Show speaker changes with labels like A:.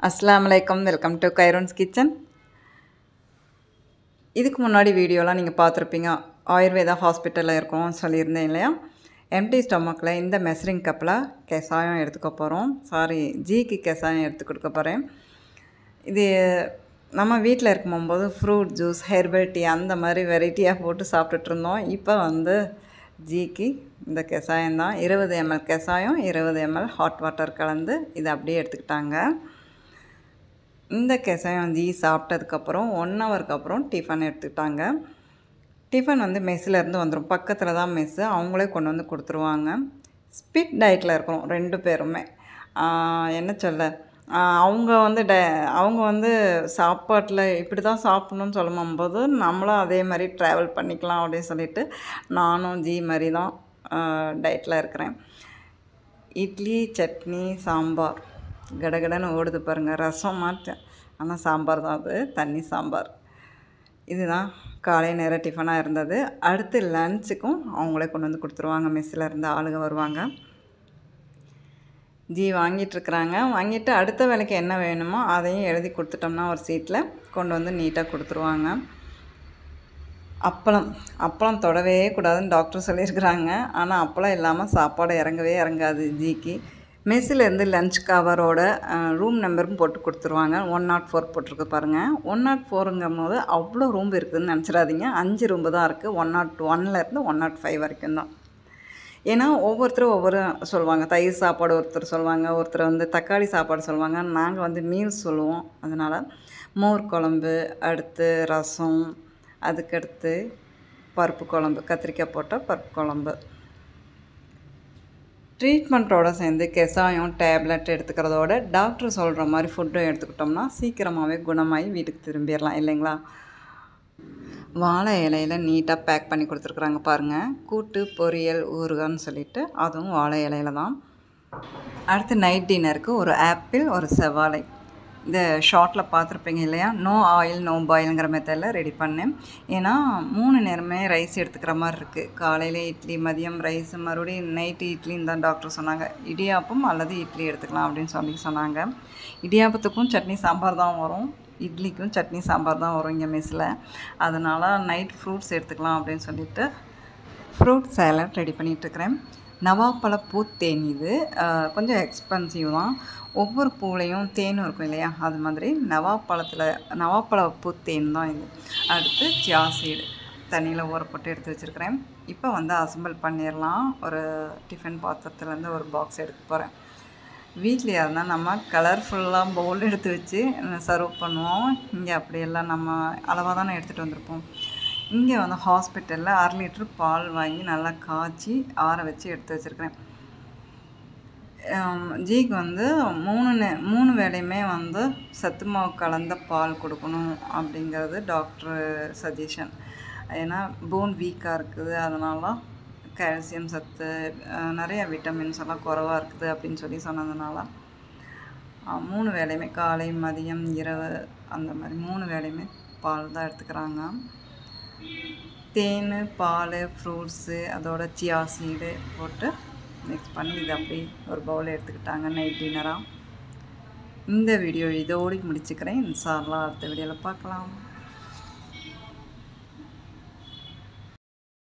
A: அஸ்ஸலாமு அலைக்கும். Welcome to Kairon's kitchen. இதுக்கு முன்னாடி வீடியோலாம் நீங்கள் பார்த்துருப்பீங்க. ஆயுர்வேதா ஹாஸ்பிட்டலில் இருக்கோம் சொல்லியிருந்தேன் இல்லையா? எம்டி ஸ்டொமக்கில் இந்த மெசரிங் கப்பில் கஷாயம் எடுத்துக்க போகிறோம். ஜீக்கு கஷாயம் எடுத்து கொடுக்க போகிறேன். இது நம்ம வீட்டில் இருக்கும்போது ஃப்ரூட் ஜூஸ், ஹெர்பல் டீ அந்த மாதிரி வெரைட்டியாக போட்டு சாப்பிட்டுட்ருந்தோம். இப்போ ஜீக்கு இந்த கஷாயம் தான். 20 ml கஷாயம், 20 ml ஹாட் வாட்டர் கலந்து இதை அப்படியே எடுத்துக்கிட்டாங்க. இந்த கஷாயம் ஜீ சாப்பிட்டதுக்கப்புறம் 1 ஹவருக்கு அப்புறம் டிஃபன் எடுத்துக்கிட்டாங்க. டிஃபன் மெஸ்ஸிலேருந்து வந்துடும். பக்கத்தில் தான் மெஸ்ஸு, அவங்களே கொண்டு வந்து கொடுத்துருவாங்க. ஸ்பிட் டயட்டில் இருக்கிறோம் 2 பேருமே. என்ன சொல்ல, அவங்க சாப்பாட்டில் இப்படி தான் சாப்பிட்ணுன்னு சொல்லும்போது நம்மளும் அதே மாதிரி ட்ராவல் பண்ணிக்கலாம் அப்படின்னு சொல்லிட்டு நானும் ஜீ மாதிரி தான் டயட்டில் இருக்கிறேன். இட்லி, சட்னி, சாம்பார் கடகடன்னு ஓடுது பாருங்கள். ரசம் மாட்டேன், ஆனால் சாம்பார் தான், அது தண்ணி சாம்பார். இதுதான் காலை நேர டிஃபனாக இருந்தது. அடுத்து லன்ச்சுக்கும் அவங்களே கொண்டு வந்து கொடுத்துருவாங்க. மெஸ்ஸில் இருந்து ஆளுங்க வருவாங்க. ஜீ வாங்கிட்டுருக்குறாங்க. வாங்கிட்டு அடுத்த வேலைக்கு என்ன வேணுமோ அதையும் எழுதி கொடுத்துட்டோம்னா ஒரு சீட்டில் கொண்டு வந்து நீட்டாக கொடுத்துருவாங்க. அப்பளம் தொடவே கூடாதுன்னு டாக்டர் சொல்லியிருக்கிறாங்க. ஆனால் அப்பளம் இல்லாமல் சாப்பாடு இறங்கவே இறங்காது ஜீக்கு. மெஸ்ஸிலேருந்து லன்ச் கவரோட ரூம் நம்பரும் போட்டு கொடுத்துருவாங்க. 104 போட்டிருக்கு பாருங்கள். 104ங்கும் போது அவ்வளோ ரூம் இருக்குதுன்னு நினச்சிடாதீங்க. 5 ரூம்பு தான் இருக்குது. 101லேருந்து 105 வரைக்கும் தான். ஏன்னா ஒவ்வொருத்தரும் ஒவ்வொரு சொல்லுவாங்க. தயிர் சாப்பாடு ஒருத்தர் சொல்லுவாங்க, ஒருத்தர் தக்காளி சாப்பாடு சொல்லுவாங்க. நாங்கள் மீல்ஸ் சொல்லுவோம். அதனால் மோர் குழம்பு, அடுத்து ரசம், அதுக்கடுத்து பருப்பு குழம்பு, கத்திரிக்காய் போட்ட பருப்பு குழம்பு. ட்ரீட்மெண்ட்டோடு சேர்ந்து கஷாயம் டேப்லெட் எடுத்துக்கிறதோட டாக்டர் சொல்கிற மாதிரி ஃபுட்டும் எடுத்துக்கிட்டோம்னா சீக்கிரமாகவே குணமாகி வீட்டுக்கு திரும்பிடலாம் இல்லைங்களா? வாழை இலையில் நீட்டாக பேக் பண்ணி கொடுத்துருக்குறாங்க பாருங்கள். கூட்டு, பொரியல், ஊறுகான்னு சொல்லிட்டு அதுவும் வாழை இலையில் தான். அடுத்து நைட் டின்னருக்கு ஒரு ஆப்பிள், ஒரு செவ்வாழை. இந்த ஷார்ட்டில் பார்த்துருப்பீங்க இல்லையா? நோ ஆயில் நோ பாயிலுங்கிற மெத்தடில் ரெடி பண்ணேன். ஏன்னா 3 நேரமே ரைஸ் எடுத்துக்கிற மாதிரி இருக்குது. காலையில் இட்லி, மதியம் ரைஸ், மறுபடியும் நைட்டு இட்லின்னு தான் டாக்டர் சொன்னாங்க. இடியாப்பம் அல்லது இட்லி எடுத்துக்கலாம் அப்படின்னு சொன்னாங்க. இடியாப்பத்துக்கும் சட்னி சாம்பார் தான் வரும், இட்லிக்கும் சட்னி சாம்பார் தான் வரும் இங்கே மெஸ்ஸில். அதனால் நைட் ஃப்ரூட்ஸ் எடுத்துக்கலாம் அப்படின்னு சொல்லிட்டு ஃப்ரூட் சாலட் ரெடி பண்ணிகிட்ருக்கிறேன். நவாப்பழ பூ தேன். இது கொஞ்சம் எக்ஸ்பென்சிவ் தான். ஒவ்வொரு பூலையும் தேனும் இருக்கும் இல்லையா? அது மாதிரி நவாப்பழ பூ தேன் தான் இது. அடுத்து சியா சீடு தண்ணியில் ஊற போட்டு எடுத்து வச்சுருக்கிறேன். இப்போ அசம்பிள் பண்ணிடலாம். ஒரு டிஃபன் பாத்திரத்துலேருந்து ஒரு பாக்ஸ் எடுக்க போகிறேன். வீட்லையாக இருந்தால் நம்ம கலர்ஃபுல்லாக பவுல் எடுத்து வச்சு சர்வ் பண்ணுவோம். இங்கே அப்படியெல்லாம் நம்ம அளவாக தானே எடுத்துகிட்டு வந்திருப்போம். இங்கே ஹாஸ்பிட்டலில் 1/2 லிட்டர் பால் வாங்கி நல்லா காய்ச்சி ஆற வச்சு எடுத்து வச்சுருக்கிறேன். ஜீக்கு 3 வேளையுமே சத்து மாவு கலந்த பால் கொடுக்கணும் அப்படிங்கிறது டாக்டர் சஜஷன். ஏன்னா போன் வீக்காக இருக்குது, அதனால கால்சியம் சத்து, நிறைய விட்டமின்ஸ் எல்லாம் குறைவாக இருக்குது அப்படின்னு சொன்னதுனால 3 வேளையுமே காலை, மதியம், இரவு அந்த மாதிரி 3 வேளையுமே பால் தான் எடுத்துக்கிறாங்க. தேன், பால், ஃப்ரூட்ஸு, அதோட சியா சீடு போட்டு மிக்ஸ் பண்ணி இதை அப்படி ஒரு பவுல் எடுத்துக்கிட்டாங்க நைட் டின்னராக. இந்த வீடியோ இதோடு முடிச்சுக்கிறேன். இன்ஷா அல்லாஹ் அடுத்த வீடியோவில் பார்க்கலாம்.